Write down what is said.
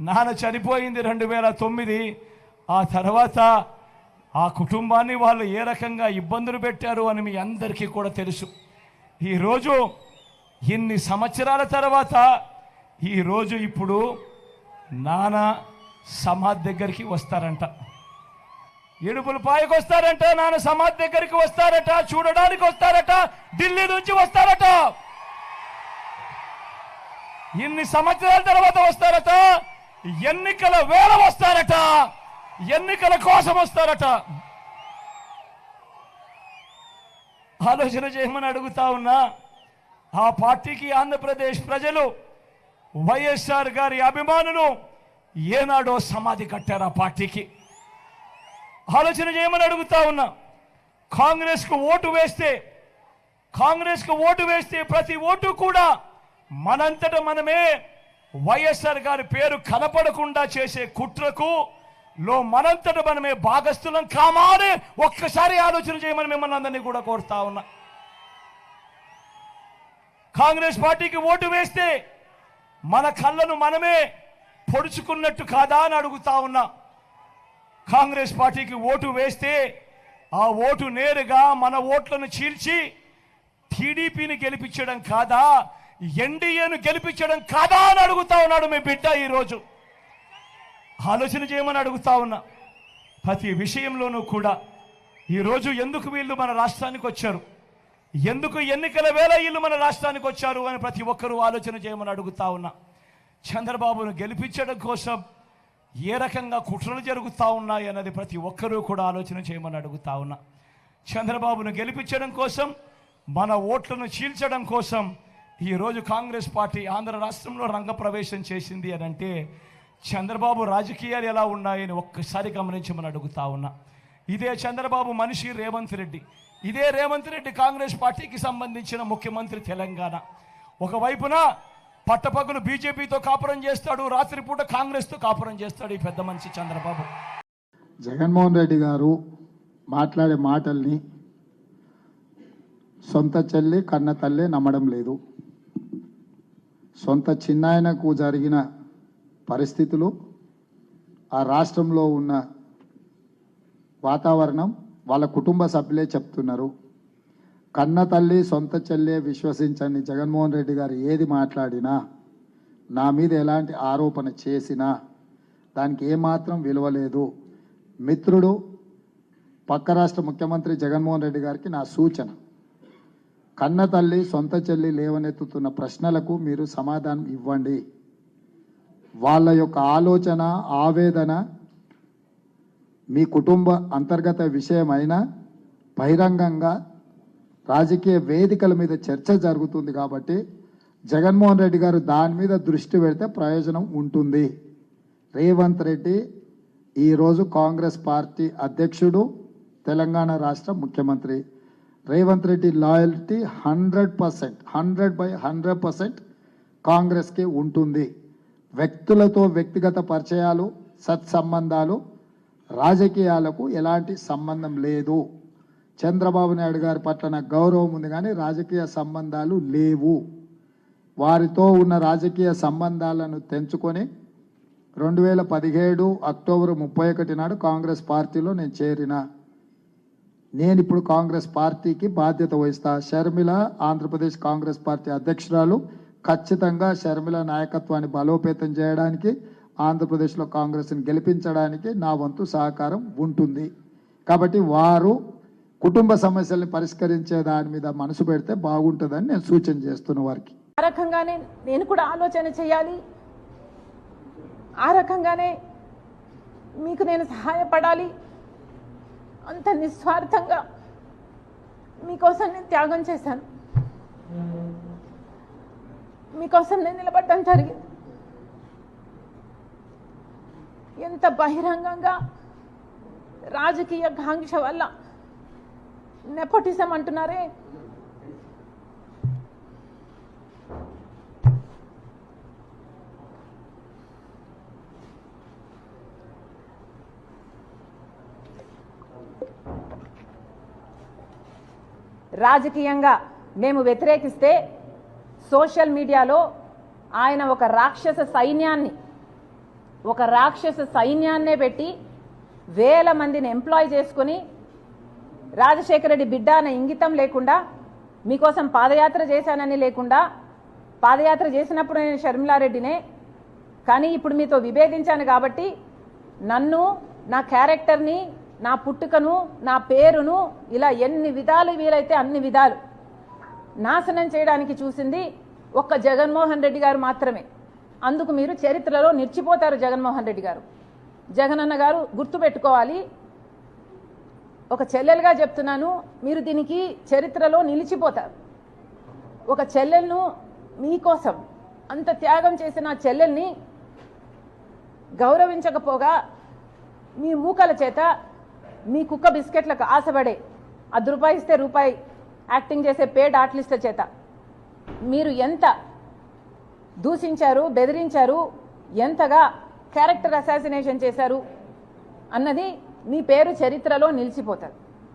నాన్న చనిపోయింది 2009. ఆ తర్వాత ఆ కుటుంబాన్ని వాళ్ళు ఏ రకంగా ఇబ్బందులు పెట్టారు అని మీ అందరికీ కూడా తెలుసు. ఈరోజు ఇన్ని సంవత్సరాల తర్వాత ఈరోజు ఇప్పుడు నాన్న సమాధి దగ్గరికి వస్తారంట, ఇడుపుల పాయకు వస్తారంట, నాన్న సమాధి దగ్గరికి వస్తారట, చూడడానికి వస్తారట, ఢిల్లీ నుంచి వస్తారట, ఇన్ని సంవత్సరాల తర్వాత వస్తారట, ఎన్నికల వేళ వస్తారట, ఎన్నికల కోసం వస్తారట. ఆలోచన చేయమని అడుగుతా ఉన్నా. ఆ పార్టీకి ఆంధ్రప్రదేశ్ ప్రజలు వైఎస్ఆర్ గారి అభిమానులు ఏనాడో సమాధి కట్టారు ఆ పార్టీకి. ఆలోచన చేయమని అడుగుతా ఉన్నా. కాంగ్రెస్కు ఓటు వేస్తే ప్రతి ఓటు కూడా మనంతట మనమే వైఎస్ఆర్ గారి పేరు కనపడకుండా చేసే కుట్రకు మనంతట మనమే భాగస్థులం కామానే ఒక్కసారి ఆలోచన చేయమని మిమ్మల్ని అందరినీ కూడా కోరుతా ఉన్నా. కాంగ్రెస్ పార్టీకి ఓటు వేస్తే మన కళ్ళను మనమే పొడుచుకున్నట్టు కాదా అని అడుగుతా ఉన్నా. కాంగ్రెస్ పార్టీకి ఓటు వేస్తే ఆ ఓటు నేరుగా మన ఓట్లను చీల్చి టీడీపీని గెలిపించడం కాదా, ఎన్డీఏను గెలిపించడం కాదా అని అడుగుతా ఉన్నాడు మీ బిడ్డ. ఈరోజు ఆలోచన చేయమని అడుగుతా ఉన్నా. ప్రతి విషయంలోనూ కూడా ఈరోజు ఎందుకు వీళ్ళు మన రాష్ట్రానికి వచ్చారు, ఎందుకు ఎన్నికల వేళ వీళ్ళు మన రాష్ట్రానికి వచ్చారు అని ప్రతి ఒక్కరూ ఆలోచన చేయమని అడుగుతా ఉన్నా. చంద్రబాబును గెలిపించడం కోసం ఏ రకంగా కుట్రలు జరుగుతూ ఉన్నాయి అన్నది ప్రతి ఒక్కరూ కూడా ఆలోచన చేయమని అడుగుతా ఉన్నా. చంద్రబాబును గెలిపించడం కోసం, మన ఓట్లను చీల్చడం కోసం ఈరోజు కాంగ్రెస్ పార్టీ ఆంధ్ర రాష్ట్రంలో రంగప్రవేశం చేసింది అని అంటే చంద్రబాబు రాజకీయాలు ఎలా ఉన్నాయని ఒక్కసారి గమనించమని అడుగుతా ఉన్నా. ఇదే చంద్రబాబు మనిషి రేవంత్ రెడ్డి, ఇదే రేవంత్ రెడ్డి కాంగ్రెస్ పార్టీకి సంబంధించిన ముఖ్యమంత్రి తెలంగాణ. ఒకవైపున పట్టపగలు బీజేపీతో కాపురం చేస్తాడు, రాత్రిపూట కాంగ్రెస్తో కాపురం చేస్తాడు ఈ పెద్ద మనిషి చంద్రబాబు. జగన్మోహన్ రెడ్డి గారు మాట్లాడే మాటల్ని సొంత చెల్లి కన్న తల్లి నమ్మడం లేదు. సొంత చిన్నాయనకు జరిగిన పరిస్థితులు, ఆ రాష్ట్రంలో ఉన్న వాతావరణం వాళ్ళ కుటుంబ సభ్యులే చెప్తున్నారు. కన్న తల్లి సొంత చెల్లె విశ్వసించండి, జగన్మోహన్ రెడ్డి గారు ఏది మాట్లాడినా, నా మీద ఎలాంటి ఆరోపణ చేసినా దానికి ఏమాత్రం విలువ లేదు. మిత్రుడు పక్క రాష్ట్ర ముఖ్యమంత్రి జగన్మోహన్ రెడ్డి గారికి నా సూచన, కన్న తల్లి సొంత చెల్లి లేవనెత్తుతున్న ప్రశ్నలకు మీరు సమాధానం ఇవ్వండి. వాళ్ళ యొక్క ఆలోచన ఆవేదన మీ కుటుంబ అంతర్గత విషయమైనా బహిరంగంగా రాజకీయ వేదికల మీద చర్చ జరుగుతుంది కాబట్టి జగన్మోహన్ రెడ్డి గారు దాని మీద దృష్టి పెడితే ప్రయోజనం ఉంటుంది. రేవంత్ రెడ్డి ఈరోజు కాంగ్రెస్ పార్టీ అధ్యక్షుడు, తెలంగాణ రాష్ట్ర ముఖ్యమంత్రి. రేవంత్ రెడ్డి లాయల్టీ 100%, 100/100% కాంగ్రెస్కి ఉంటుంది. వ్యక్తులతో వ్యక్తిగత పరిచయాలు, సత్సంబంధాలు, రాజకీయాలకు ఎలాంటి సంబంధం లేదు. చంద్రబాబు నాయుడు గారి పట్ల నాకు గౌరవం ఉంది కానీ రాజకీయ సంబంధాలు లేవు. వారితో ఉన్న రాజకీయ సంబంధాలను తెంచుకొని 2017 అక్టోబర్ 31 నాడు కాంగ్రెస్ పార్టీలో నేను చేరిన. నేను ఇప్పుడు కాంగ్రెస్ పార్టీకి బాధ్యత వహిస్తా. షర్మిల ఆంధ్రప్రదేశ్ కాంగ్రెస్ పార్టీ అధ్యక్షురాలు. ఖచ్చితంగా షర్మిల నాయకత్వాన్ని బలోపేతం చేయడానికి, ఆంధ్రప్రదేశ్లో కాంగ్రెస్ని గెలిపించడానికి నా వంతు సహకారం ఉంటుంది. కాబట్టి వారు కుటుంబ సమస్యల్ని పరిష్కరించే దాని మీద మనసు పెడితే బాగుంటుందని నేను సూచన చేస్తున్న వారికి. ఆ రకంగానే నేను కూడా ఆలోచన చేయాలి, ఆ రకంగానే మీకు నేను సహాయపడాలి. అంత నిస్వార్థంగా మీకోసం నేను త్యాగం చేశాను, మీకోసం నేను నిలబడడం జరిగింది. ఎంత బహిరంగంగా రాజకీయ కాంక్ష వల్ల నెపోటిజం అంటున్నారే, రాజకీయంగా మేము వ్యతిరేకిస్తే సోషల్ మీడియాలో ఆయన ఒక రాక్షస సైన్యాన్ని ఒక రాక్షస సైన్యాన్నే పెట్టి వేల మందిని ఎంప్లాయ్ చేసుకుని రాజశేఖర రెడ్డి బిడ్డ అనే ఇంగితం లేకుండా మీకోసం పాదయాత్ర చేశానని లేకుండా పాదయాత్ర చేసినప్పుడు నేను షర్మిలారెడ్డినే, కానీ ఇప్పుడు మీతో విభేదించాను కాబట్టి నన్ను, నా క్యారెక్టర్ని, నా పుట్టుకను, నా పేరును ఇలా ఎన్ని విధాలు వీలైతే అన్ని విధాలు నాశనం చేయడానికి చూసింది ఒక్క జగన్మోహన్ రెడ్డి గారు మాత్రమే. అందుకు మీరు చరిత్రలో నిలిచిపోతారు. జగన్మోహన్ రెడ్డి గారు, జగనన్న గారు గుర్తుపెట్టుకోవాలి. ఒక చెల్లెలుగా చెప్తున్నాను, మీరు దీనికి చరిత్రలో నిలిచిపోతారు. ఒక చెల్లెలను మీకోసం అంత త్యాగం చేసిన ఆ చెల్లెల్ని గౌరవించకపోగా మీ మూకల చేత మీ కుక్క బిస్కెట్లకు ఆశపడే ₹10 ఇస్తే రూపాయి యాక్టింగ్ చేసే పేడ్ ఆర్టిస్టుల చేత మీరు ఎంత దూషించారు, బెదిరించారు, ఎంతగా క్యారెక్టర్ అసాసినేషన్ చేశారు అన్నది మీ పేరు చరిత్రలో నిలిచిపోతుంది.